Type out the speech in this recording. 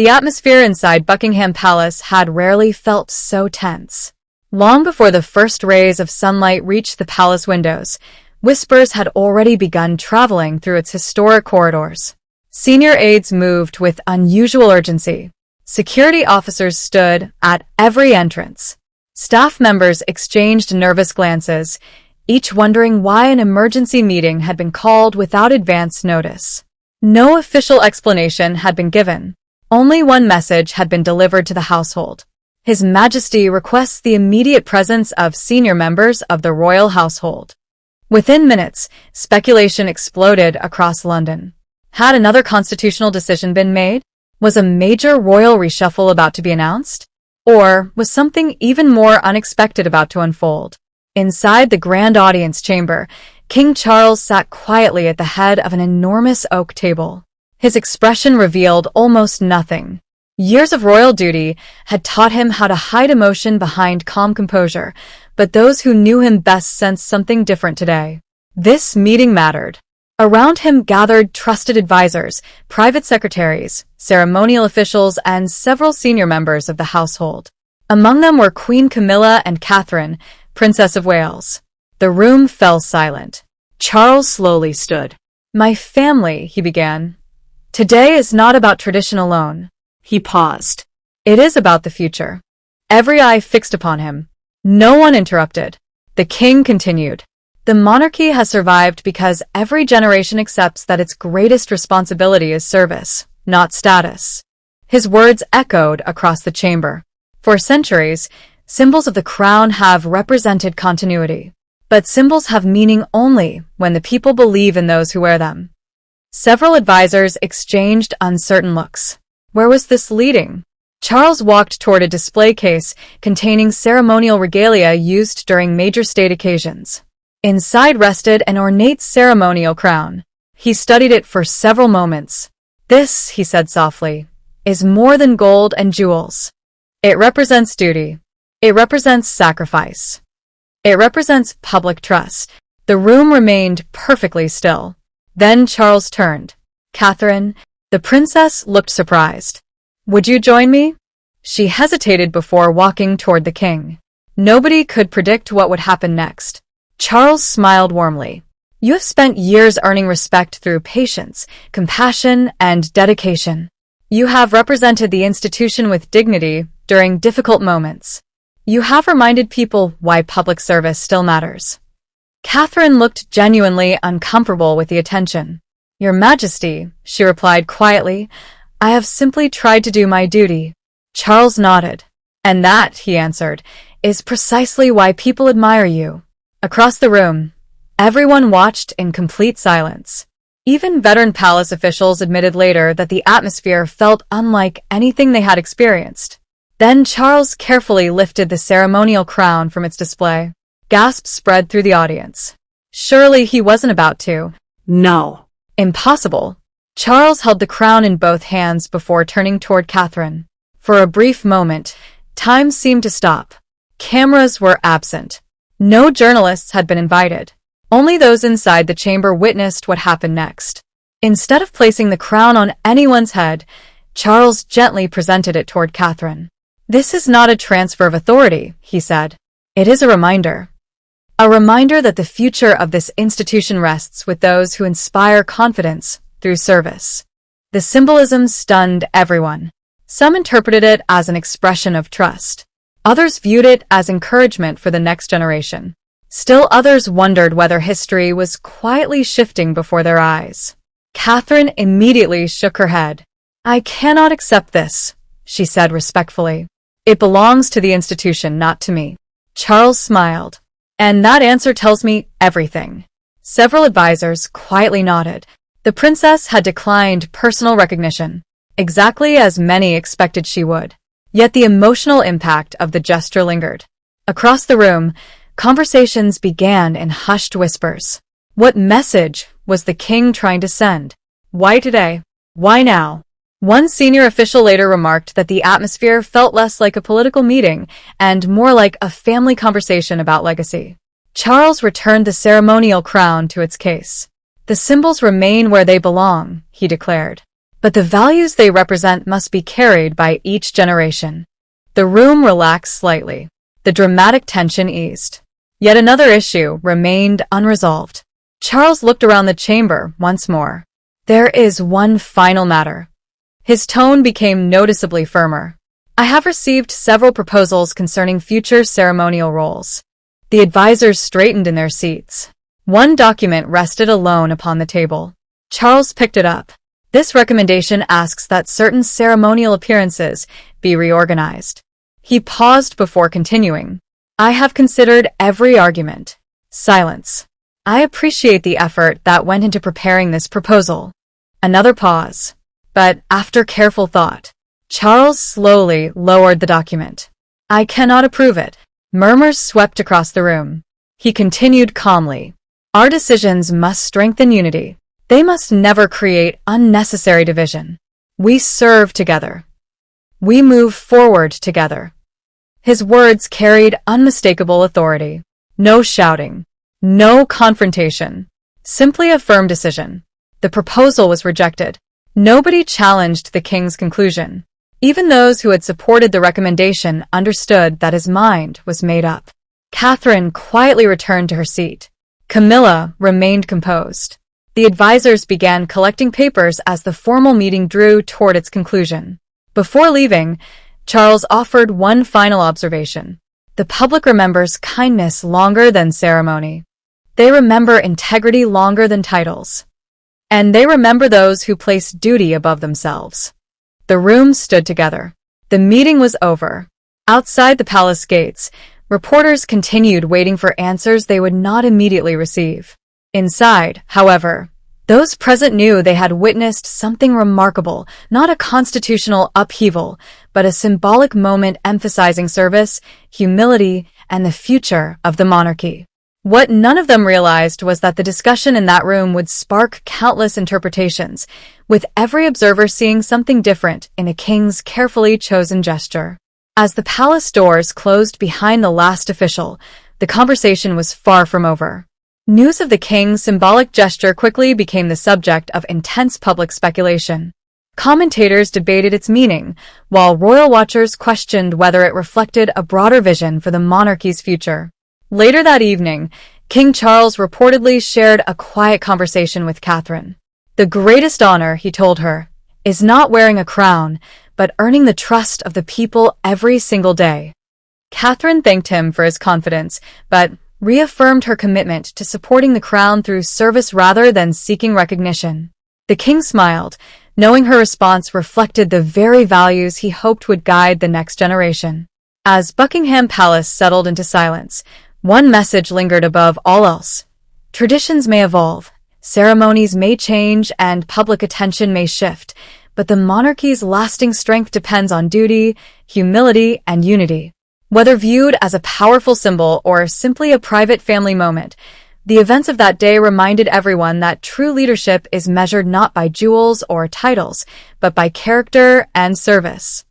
The atmosphere inside Buckingham Palace had rarely felt so tense. Long before the first rays of sunlight reached the palace windows, whispers had already begun traveling through its historic corridors. Senior aides moved with unusual urgency. Security officers stood at every entrance. Staff members exchanged nervous glances, each wondering why an emergency meeting had been called without advance notice. No official explanation had been given. Only one message had been delivered to the household. His Majesty requests the immediate presence of senior members of the royal household. Within minutes, speculation exploded across London. Had another constitutional decision been made? Was a major royal reshuffle about to be announced? Or was something even more unexpected about to unfold? Inside the grand audience chamber, King Charles sat quietly at the head of an enormous oak table. His expression revealed almost nothing. Years of royal duty had taught him how to hide emotion behind calm composure, but those who knew him best sensed something different today. This meeting mattered. Around him gathered trusted advisors, private secretaries, ceremonial officials, and several senior members of the household. Among them were Queen Camilla and Catherine, Princess of Wales. The room fell silent. Charles slowly stood. "My family," he began. "Today is not about tradition alone." He paused. "It is about the future." Every eye fixed upon him. No one interrupted. The king continued. "The monarchy has survived because every generation accepts that its greatest responsibility is service, not status." His words echoed across the chamber. For centuries, symbols of the crown have represented continuity. But symbols have meaning only when the people believe in those who wear them. Several advisors exchanged uncertain looks. Where was this leading? Charles walked toward a display case containing ceremonial regalia used during major state occasions. Inside rested an ornate ceremonial crown. He studied it for several moments. "This," he said softly, "is more than gold and jewels. It represents duty. It represents sacrifice. It represents public trust." The room remained perfectly still. Then Charles turned. "Catherine," the princess looked surprised. "Would you join me?" She hesitated before walking toward the king. Nobody could predict what would happen next. Charles smiled warmly. "You have spent years earning respect through patience, compassion, and dedication. You have represented the institution with dignity during difficult moments. You have reminded people why public service still matters." Catherine looked genuinely uncomfortable with the attention. "Your Majesty," she replied quietly, "I have simply tried to do my duty." Charles nodded. "And that," he answered, "is precisely why people admire you." Across the room, everyone watched in complete silence. Even veteran palace officials admitted later that the atmosphere felt unlike anything they had experienced. Then Charles carefully lifted the ceremonial crown from its display. Gasps spread through the audience. Surely he wasn't about to. No. Impossible. Charles held the crown in both hands before turning toward Catherine. For a brief moment, time seemed to stop. Cameras were absent. No journalists had been invited. Only those inside the chamber witnessed what happened next. Instead of placing the crown on anyone's head, Charles gently presented it toward Catherine. "This is not a transfer of authority," he said. "It is a reminder. A reminder that the future of this institution rests with those who inspire confidence through service." The symbolism stunned everyone. Some interpreted it as an expression of trust. Others viewed it as encouragement for the next generation. Still others wondered whether history was quietly shifting before their eyes. Catherine immediately shook her head. "I cannot accept this," she said respectfully. "It belongs to the institution, not to me." Charles smiled. "And that answer tells me everything." Several advisors quietly nodded. The princess had declined personal recognition, exactly as many expected she would. Yet the emotional impact of the gesture lingered. Across the room, conversations began in hushed whispers. What message was the king trying to send? Why today? Why now? One senior official later remarked that the atmosphere felt less like a political meeting and more like a family conversation about legacy. Charles returned the ceremonial crown to its case. "The symbols remain where they belong," he declared. but the values they represent must be carried by each generation. The room relaxed slightly. The dramatic tension eased. Yet another issue remained unresolved. Charles looked around the chamber once more. There is one final matter. His tone became noticeably firmer. I have received several proposals concerning future ceremonial roles. The advisors straightened in their seats. One document rested alone upon the table. Charles picked it up. This recommendation asks that certain ceremonial appearances be reorganized. He paused before continuing. I have considered every argument. Silence. I appreciate the effort that went into preparing this proposal. Another pause. But after careful thought, Charles slowly lowered the document. I cannot approve it. Murmurs swept across the room. He continued calmly. Our decisions must strengthen unity. They must never create unnecessary division. We serve together. We move forward together. His words carried unmistakable authority. No shouting. No confrontation. Simply a firm decision. The proposal was rejected. Nobody challenged the king's conclusion. Even those who had supported the recommendation understood that his mind was made up. Catherine quietly returned to her seat. Camilla remained composed. The advisors began collecting papers as the formal meeting drew toward its conclusion. Before leaving, Charles offered one final observation. The public remembers kindness longer than ceremony. They remember integrity longer than titles. And they remember those who place duty above themselves. The room stood together. The meeting was over. Outside the palace gates, reporters continued waiting for answers they would not immediately receive. Inside, however, those present knew they had witnessed something remarkable, not a constitutional upheaval, but a symbolic moment emphasizing service, humility, and the future of the monarchy. What none of them realized was that the discussion in that room would spark countless interpretations, with every observer seeing something different in a king's carefully chosen gesture. As the palace doors closed behind the last official, the conversation was far from over. News of the king's symbolic gesture quickly became the subject of intense public speculation. Commentators debated its meaning, while royal watchers questioned whether it reflected a broader vision for the monarchy's future. Later that evening, King Charles reportedly shared a quiet conversation with Catherine. The greatest honor, he told her, is not wearing a crown, but earning the trust of the people every single day. Catherine thanked him for his confidence, but reaffirmed her commitment to supporting the crown through service rather than seeking recognition. The king smiled, knowing her response reflected the very values he hoped would guide the next generation. As Buckingham Palace settled into silence, one message lingered above all else. Traditions may evolve, ceremonies may change, and public attention may shift, but the monarchy's lasting strength depends on duty, humility, and unity. Whether viewed as a powerful symbol or simply a private family moment, the events of that day reminded everyone that true leadership is measured not by jewels or titles, but by character and service.